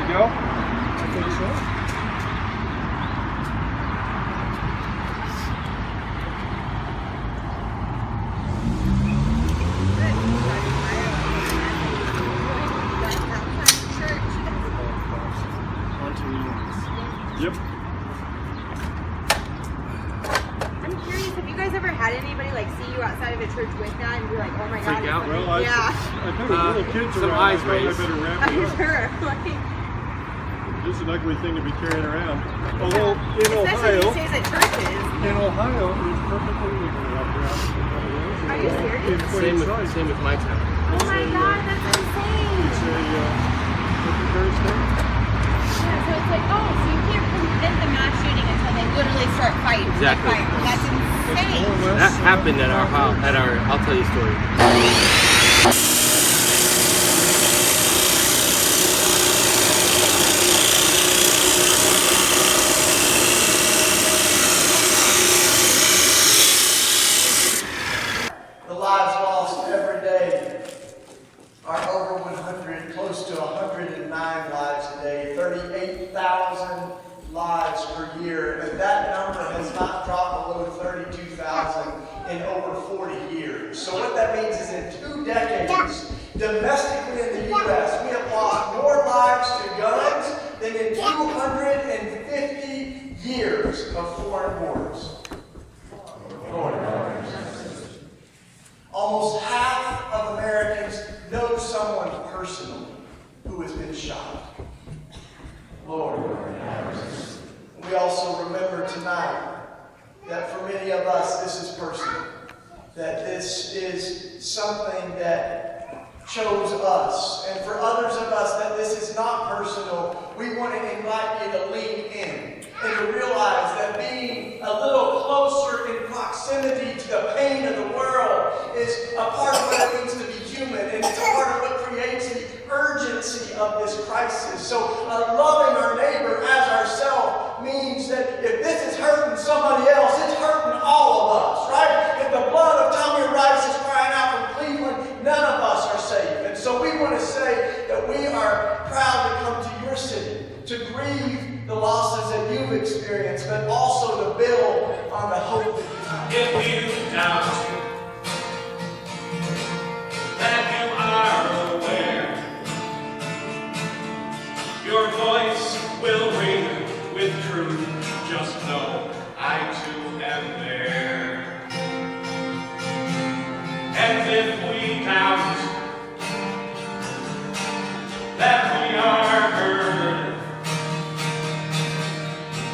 go. I think so. Yep. I'm curious, have you guys ever had anybody like see you outside of a church with that and be like, oh my God? Freak out? Well, I've had little kids some around. eyes raised. I better wrap I'm it up. sure. Like, It's an ugly thing to be carrying around. Although in especially Ohio, these days at churches. in Ohio, it's perfectly legal to walk around. Are you serious? Same with my town. Oh my God, that's insane. It's a very state. Yeah, so it's like, oh, so you can't prevent the mass shooting until they literally start fighting. Exactly. Like, that's insane. That happened at our house. I'll tell you a story. The lives lost every day are over 100, close to 109 lives a day, 38,000 lives per year, and that number has not dropped below 32,000 in over 40 years. So what that means is in 2 decades, domestically in the U.S., we have lost more lives to guns than in 250 years of foreign wars. Almost half of Americans know someone personally who has been shot. Lord, we also remember tonight that for many of us this is personal. That this is something that chose us. And for others of us that this is not personal, we want to invite you to lean in and to realize that being a little closer in proximity to the pain of the world is a part of what it means to be human, and it's a part of what creates the urgency of this crisis. So loving our neighbor as ourselves means that if this is hurting somebody else, it's hurting all of us, right? If the blood of Tommy Rice is crying out from Cleveland, none of us are safe. And so we want to say that we are proud to come to your city to grieve the losses that you've experienced, but also to build on the hope that you have. If you doubt that you are aware, your voice will ring with truth. Just know I too am there. And if we doubt that we are heard,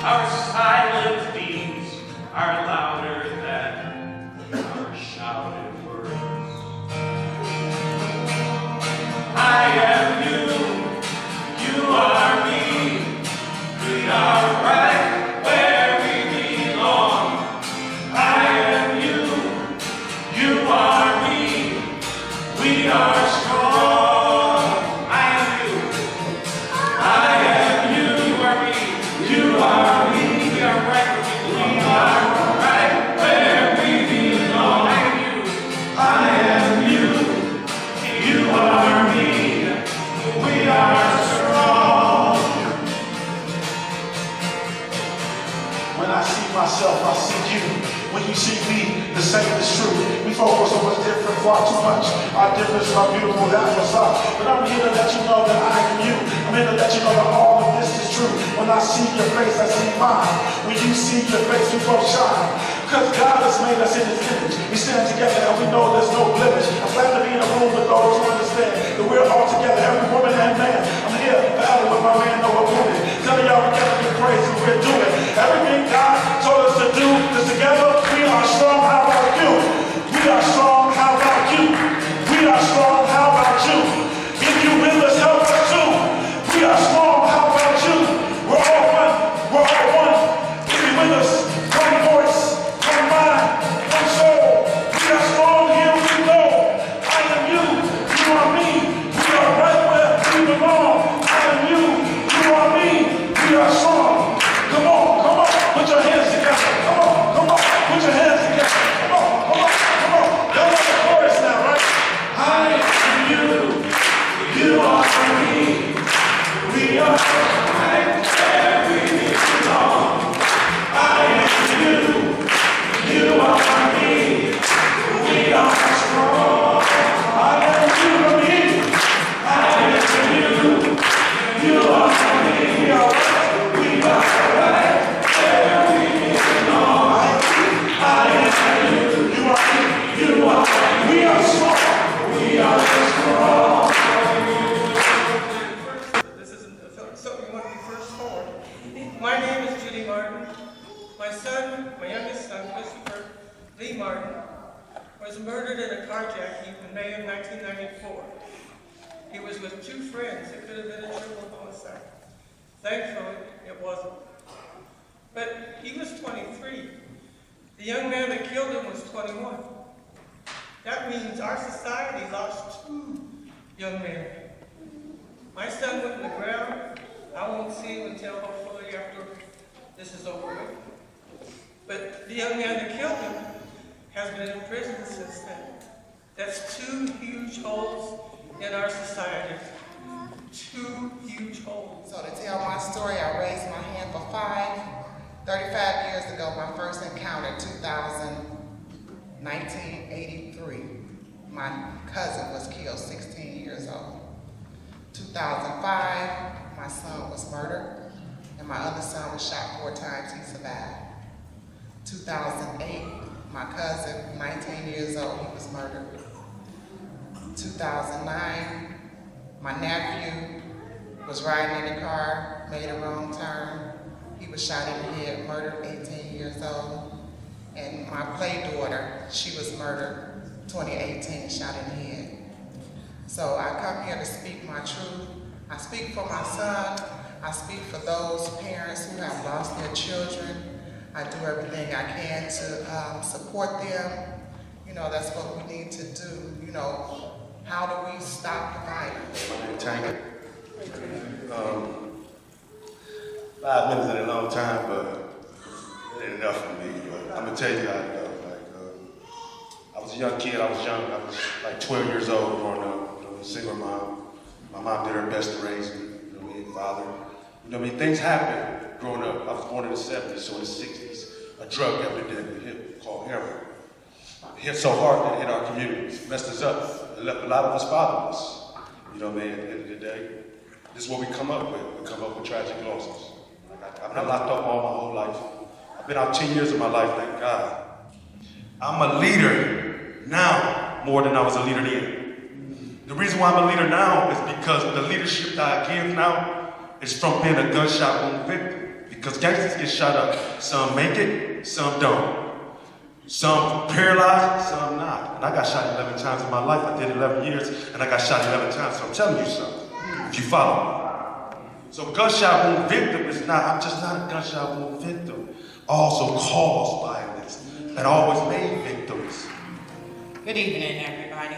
our silent deeds are louder than our shouted words. I am you, you are me, we are right where we belong. I am you, you are me, we are strong. I am you, you are me, you are me, we are right where we belong. We are right where we belong. I am you, you are me, we are strong. When I see myself, I see you. When you see me, the same is true. We focus on what's different far too much. Our difference is our beautiful, that's what's up. But I'm here to let you know that I am you. I'm here to let you know that all of this is true. When I see your face, I see mine. When you see your face, we both shine. Because God has made us in His image. We stand together and we know there's no blemish. I'm glad to be in a room with those who understand that we're all together, every woman and man. I'm here forever with my man Noah Boone. Telling y'all we gotta give praise and we're doing everything God told us to do. Because together we are strong. How about you? We are strong. How about you? We are strong. How about you? If you with us, help us too. We are strong. How about you? We're all one. We're all one. If you with us, one voice, one mind, one soul. We are strong. Here we go. I am you. You are me. We are right where we Timothy Martin was murdered in a carjacking in May of 1994. He was with two friends. It could have been a triple homicide. Thankfully, it wasn't. But he was 23. The young man that killed him was 21. That means our society lost two young men. My son went in the ground. I won't see him until hopefully after this is over with. But the young man that killed him has been in prison since then. That's two huge holes in our society. Two huge holes. So to tell my story, I raised my hand for 5. 35 years ago, my first encounter, 1983. My cousin was killed, 16 years old. 2005, my son was murdered, and my other son was shot 4 times, he survived. 2008, my cousin, 19 years old, he was murdered. 2009, my nephew was riding in the car, made a wrong turn. He was shot in the head, murdered, 18 years old. And my play daughter, she was murdered, 2018, shot in the head. So I come here to speak my truth. I speak for my son. I speak for those parents who have lost their children. I do everything I can to support them. You know, that's what we need to do. You know, how do we stop the violence? My name is Tank. 5 minutes ain't a long time, but it ain't enough for me. But I'm gonna tell you how it goes. I was a young kid. I was young. I was like 12 years old growing up. You know, a single mom. My mom did her best to raise me. You know, me and father. You know, things happen growing up. I was born in the 70s, so in the 60s, a drug epidemic hit called heroin. It hit so hard that it hit our communities, messed us up. It left a lot of us fatherless. You know, man, at the end of the day, this is what we come up with. We come up with tragic losses. I've been locked up all my whole life. I've been out 10 years of my life, thank God. I'm a leader now more than I was a leader then. The reason why I'm a leader now is because the leadership that I give now is from being a gunshot wound victim. Because gangsters get shot up. Some make it, some don't. Some paralyzed, some not. And I got shot 11 times in my life. I did 11 years, and I got shot 11 times. So I'm telling you something, if you follow me. So gunshot wound victim is not, I'm just not a gunshot wound victim. I also caused violence and always made victims. Good evening, everybody.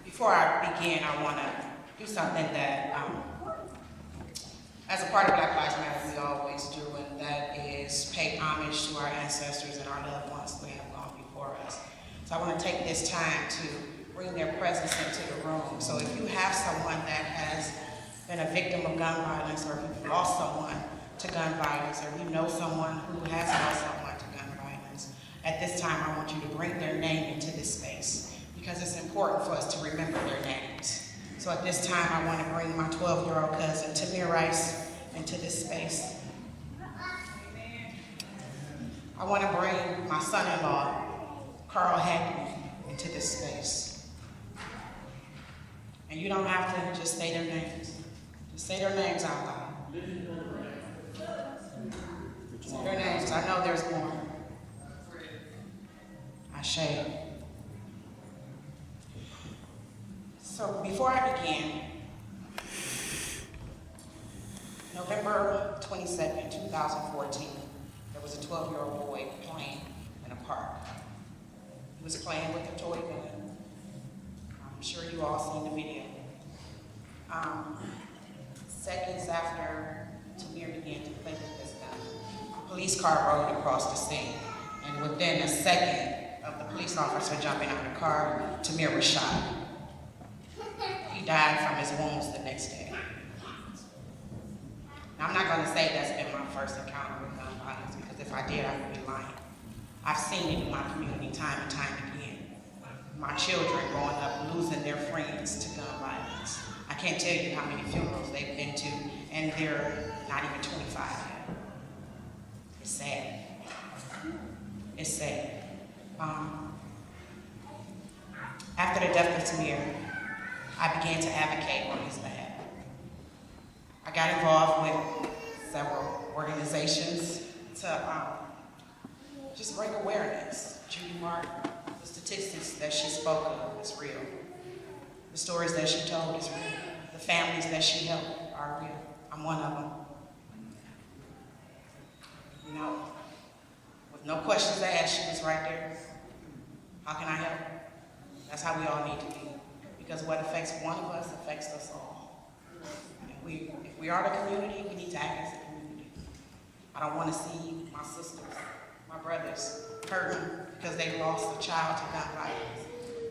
Before I begin, I want to do something that, as a part of Black Lives Matter, we always do, and that is pay homage to our ancestors and our loved ones who have gone before us. So I want to take this time to bring their presence into the room. So if you have someone that has been a victim of gun violence, or if you've lost someone to gun violence, or you know someone who has lost someone to gun violence, at this time I want you to bring their name into this space, because it's important for us to remember their names. So at this time I want to bring my 12-year-old cousin, Tamir Rice, into this space. I want to bring my son-in-law, Carl Hackman, into this space. And you don't have to just say their names. Just say their names out loud. Say their names. I know there's more. Ashe. So before I begin, November 22nd, 2014, there was a 12-year-old boy playing in a park. He was playing with a toy gun. I'm sure you all seen the video. Seconds after Tamir began to play with this gun, a police car rolled across the scene, and within a second of the police officer jumping out of the car, Tamir was shot. He died from his wounds the next day. Now, I'm not going to say that's been my first encounter with gun violence, because if I did, I would be lying. I've seen it in my community time and time again. My children growing up losing their friends to gun violence. I can't tell you how many funerals they've been to, and they're not even 25 yet. It's sad. It's sad. After the death of Tamir, I began to advocate on his behalf. I got involved with several organizations to just bring awareness Mark, the statistics that she spoke of is real. The stories that she told is real. The families that she helped are real. I'm one of them. You know, with no questions asked, she was right there. How can I help? That's how we all need to be. Because what affects one of us affects us all. If we are the community, we need to act as a community. I don't want to see my sisters, my brothers hurting because they lost a child to gun violence,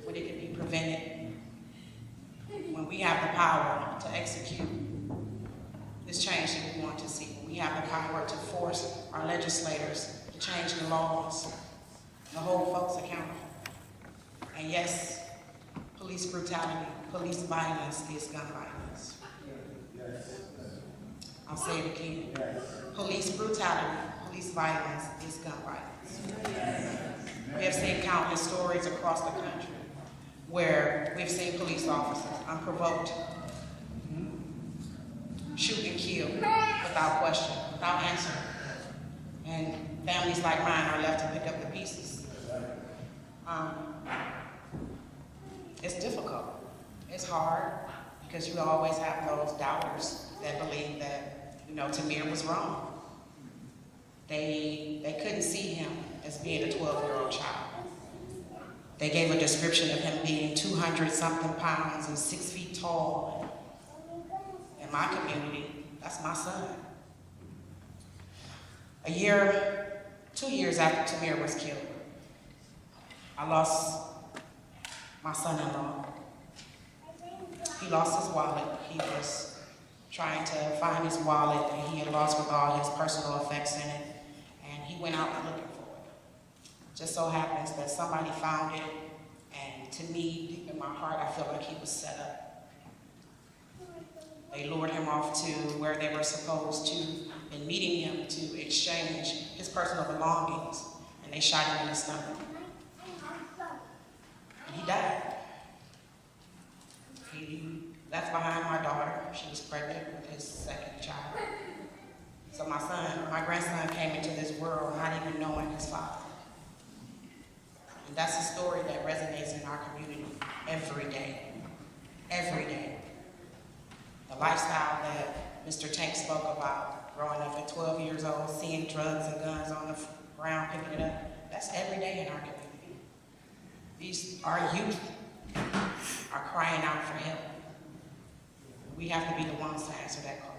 when it can be prevented. When we have the power to execute this change that we want to see, when we have the power to force our legislators to change the laws, to hold folks accountable. And yes, police brutality, police violence is gun violence. I'll say it again. Police brutality, police violence is gun violence. We have seen countless stories across the country where we've seen police officers unprovoked shoot and kill without question, without answer. And families like mine are left to pick up the pieces. It's difficult. It's hard because you always have those doubters that believe that, you know, Tamir was wrong. They couldn't see him as being a 12-year-old child. They gave a description of him being 200-something pounds and 6 feet tall. In my community, that's my son. 2 years after Tamir was killed, I lost my son-in-law. He lost his wallet. He was trying to find his wallet and he had lost with all his personal effects in it. And he went out looking for it. Just so happens that somebody found it, and to me, deep in my heart, I feel like he was set up. They lured him off to where they were supposed to, and meeting him to exchange his personal belongings, and they shot him in the stomach. And he died. He left behind my daughter. She was pregnant with his second child. So my grandson came into this world not even knowing his father. And that's a story that resonates in our community every day. Every day. The lifestyle that Mr. Tank spoke about, growing up at 12 years old, seeing drugs and guns on the ground, picking it up, that's every day in our community. Our youth are crying out for help. We have to be the ones to answer that call.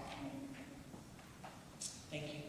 Thank you.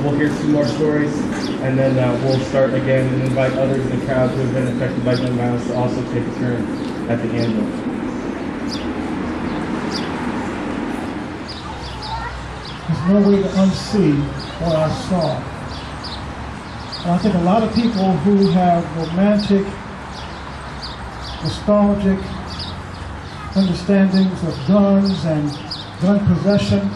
We'll hear some more stories, and then we'll start again and invite others in the crowd who have been affected by gun violence to also take a turn at the anvil. There's no way to unsee what I saw. And I think a lot of people who have romantic, nostalgic understandings of guns and gun possession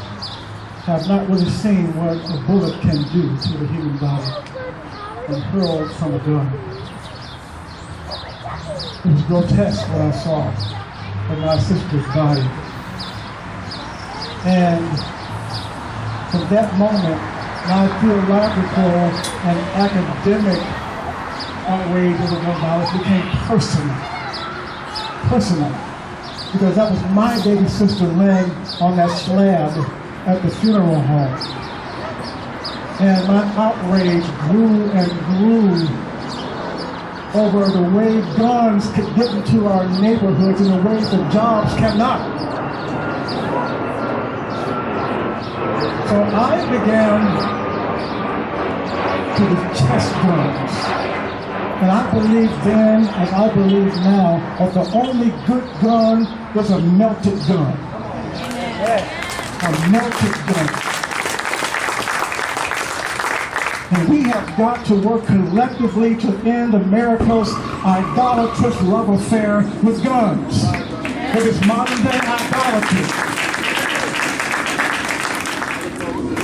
have not really seen what a bullet can do to the human body when hurled from a gun. It was grotesque what I saw of my sister's body. And from that moment, my theological and academic outrage of the gun violence became personal. personal, because that was my baby sister laying on that slab at the funeral home. And my outrage grew and grew over the way guns could get into our neighborhoods in the ways that jobs cannot. So I began to detest guns. And I believed then, as I believe now, that the only good gun was a melted gun. A melted gun. And we have got to work collectively to end America's idolatrous love affair with guns. With its modern day idolatry.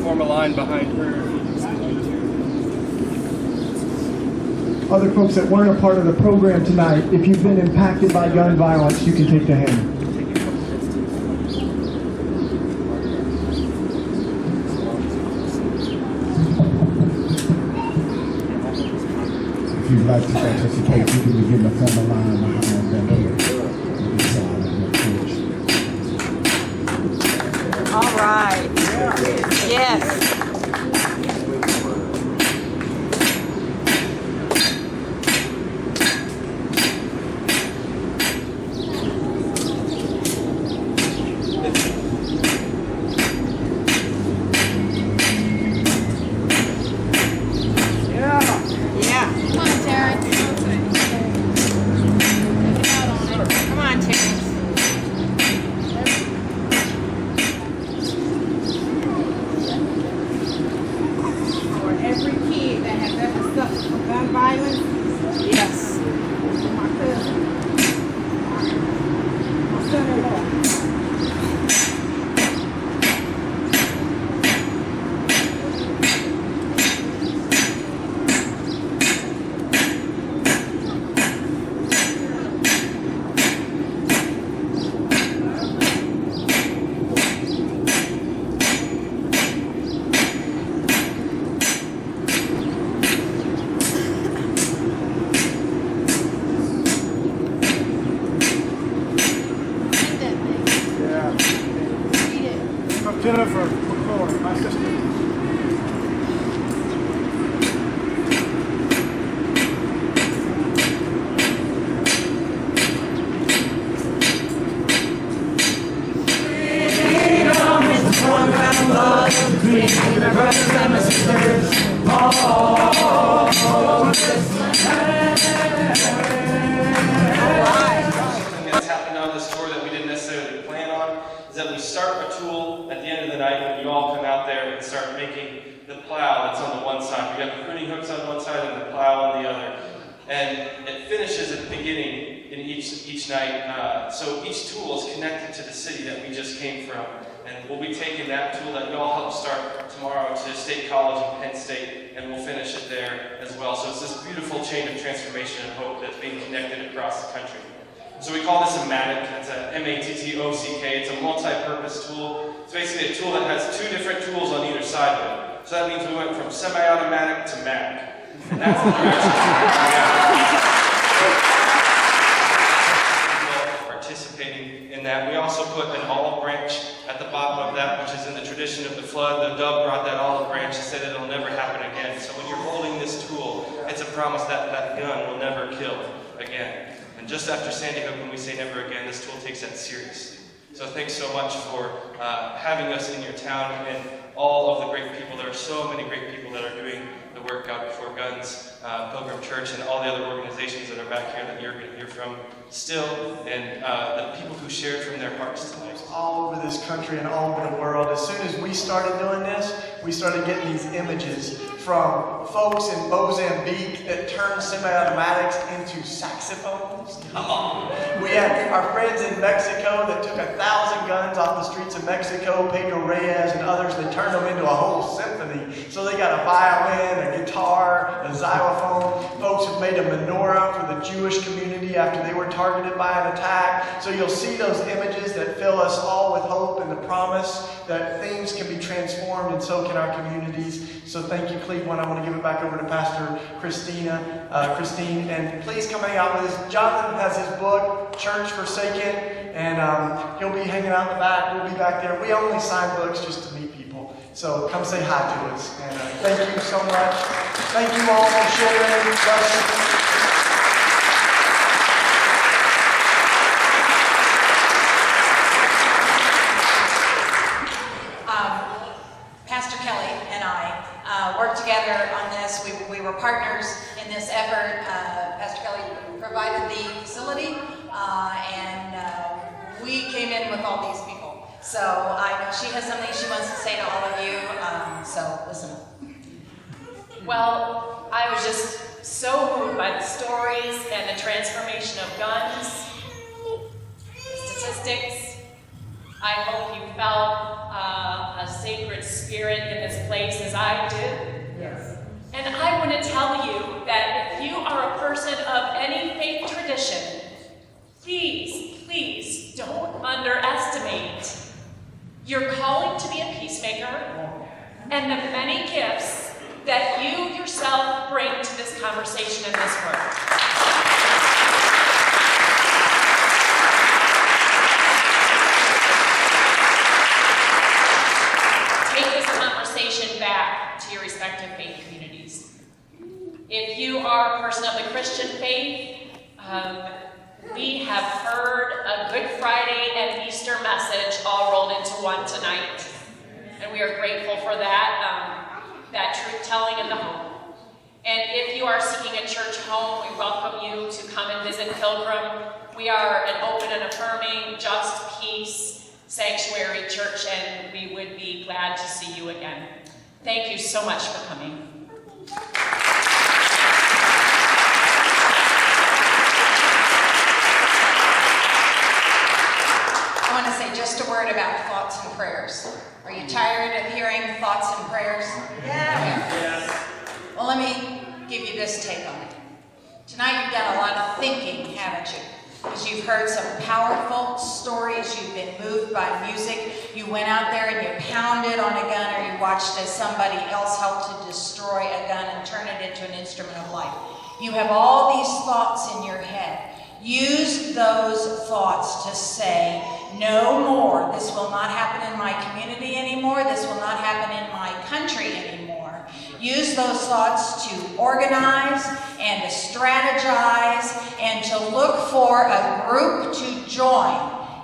Form a line behind her. Other folks that weren't a part of the program tonight, if you've been impacted by gun violence, you can take the hand. If you'd like to participate, you can begin to form a line behind them here. All right. Yes. Jennifer McClure, my sister. That's happened on this tour that we didn't necessarily plan on is that we start a tool at the end of the night when you all come out there and start making the plow that's on the one side. We got the pruning hooks on one side and the plow on the other. And it finishes at the beginning in each night. So each tool is connected to the city that we just came from. And we'll be taking that tool that you all helped start tomorrow to State College in Penn State, and we'll finish it there as well. So it's this beautiful chain of transformation and hope that's being connected across the country. So we call this a MATTOCK. It's a M-A-T-T-O-C-K. It's a multi-purpose tool. It's basically a tool that has two different tools on either side of it. So that means we went from semi-automatic to MATTOCK. And that's the direction participating in that. We also put an olive branch at the bottom of that, which is in the tradition of the flood. The dove brought that olive branch and said it'll never happen again. So when you're holding this tool, it's a promise that that gun will never kill again. And just after Sandy Hook, when we say never again, this tool takes that seriously. So thanks so much for having us in your town and all of the great people. There are so many great people that are doing the work out before guns, Pilgrim Church, and all the other organizations that are back here that you're going to hear from still, and the people who shared from their hearts tonight. All over this country and all over the world. As soon as we started doing this, we started getting these images from folks in Mozambique that turned semi-automatics into saxophones. Come on. We had our friends in Mexico that took 1,000 guns off the streets of Mexico, Pedro Reyes and others, that turned them into a whole symphony. So they got a violin, a a guitar, a xylophone. Folks have made a menorah for the Jewish community after they were targeted by an attack. So you'll see those images that fill us all with hope and the promise that things can be transformed, and so can our communities. So thank you, Cleveland. I want to give it back over to Pastor Christine, and please come hang out with us. Jonathan has his book, Church Forsaken, and he'll be hanging out in the back. We'll be back there. We only sign books just to meet people. So come say hi to us. And thank you so much. Thank you all for sharing. Bless you. Pastor Kelly and I worked together on this. We were partners in this effort. Pastor Kelly provided the facility, and we came in with all these people. So I know she has something she wants to say to all of you, so listen up. Well, I was just so moved by the stories and the transformation of guns, statistics. I hope you felt a sacred spirit in this place as I did. Yes. And I want to tell you that if you are a person of any faith tradition, please don't underestimate your calling to be a peacemaker and the many gifts that you yourself bring to this conversation and this work. Back to your respective faith communities. If you are a person of the Christian faith, we have heard a Good Friday and Easter message all rolled into one tonight. And we are grateful for that truth-telling and the hope. And if you are seeking a church home, we welcome you to come and visit Pilgrim. We are an open and affirming, just peace, sanctuary church, and we would be glad to see you again. Thank you so much for coming. I want to say just a word about thoughts and prayers. Are you tired of hearing thoughts and prayers? Yeah. Well, let me give you this take on it. Tonight you've done a lot of thinking, haven't you? Because you've heard some powerful stories, you've been moved by music, you went out there and you pounded on a gun, or you watched as somebody else helped to destroy a gun and turn it into an instrument of life. You have all these thoughts in your head. Use those thoughts to say, no more. This will not happen in my community anymore. This will not happen in my country anymore. Use those thoughts to organize and to strategize and to look for a group to join.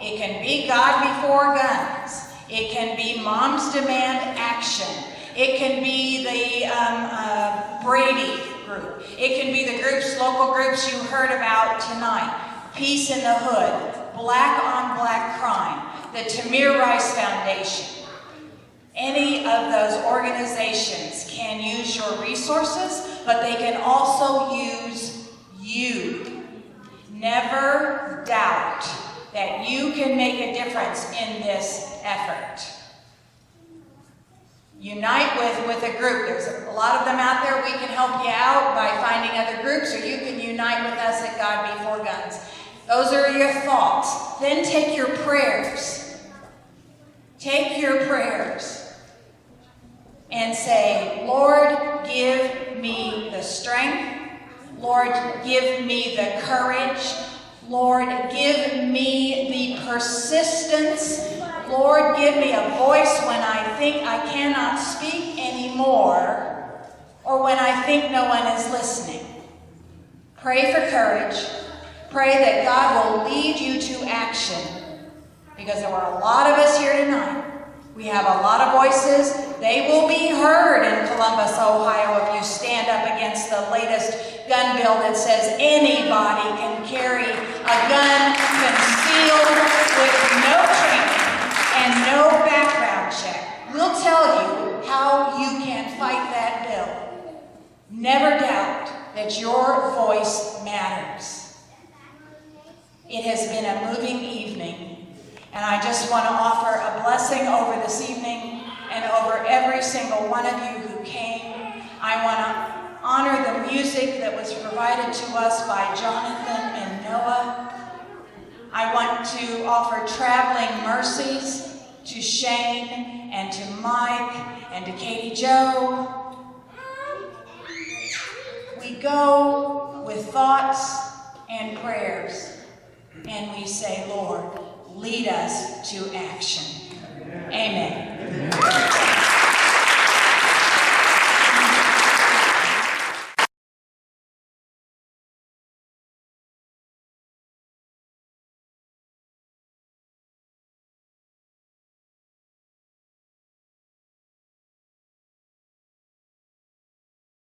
It can be God Before Guns. It can be Moms Demand Action. It can be the Brady group. It can be the groups, local groups you heard about tonight. Peace in the Hood, Black on Black Crime, the Tamir Rice Foundation. Any of those organizations can use your resources, but they can also use you. Never doubt that you can make a difference in this effort. Unite with a group. There's a lot of them out there. We can help you out by finding other groups, or you can unite with us at God Before Guns. Those are your thoughts. Then take your prayers. Take your prayers and say, Lord, give me the strength. Lord, give me the courage. Lord, give me the persistence. Lord, give me a voice when I think I cannot speak anymore, or when I think no one is listening. Pray for courage. Pray that God will lead you to action, because there are a lot of us here tonight. We have a lot of voices. They will be heard in Columbus, Ohio, if you stand up against the latest gun bill that says anybody can carry a gun concealed with no training and no background check. We'll tell you how you can fight that bill. Never doubt that your voice matters. It has been a moving evening. And I just want to offer a blessing over this evening and over every single one of you who came. I want to honor the music that was provided to us by Jonathan and Noah. I want to offer traveling mercies to Shane and to Mike and to Katie Jo. We go with thoughts and prayers, and we say, Lord, lead us to action. Amen.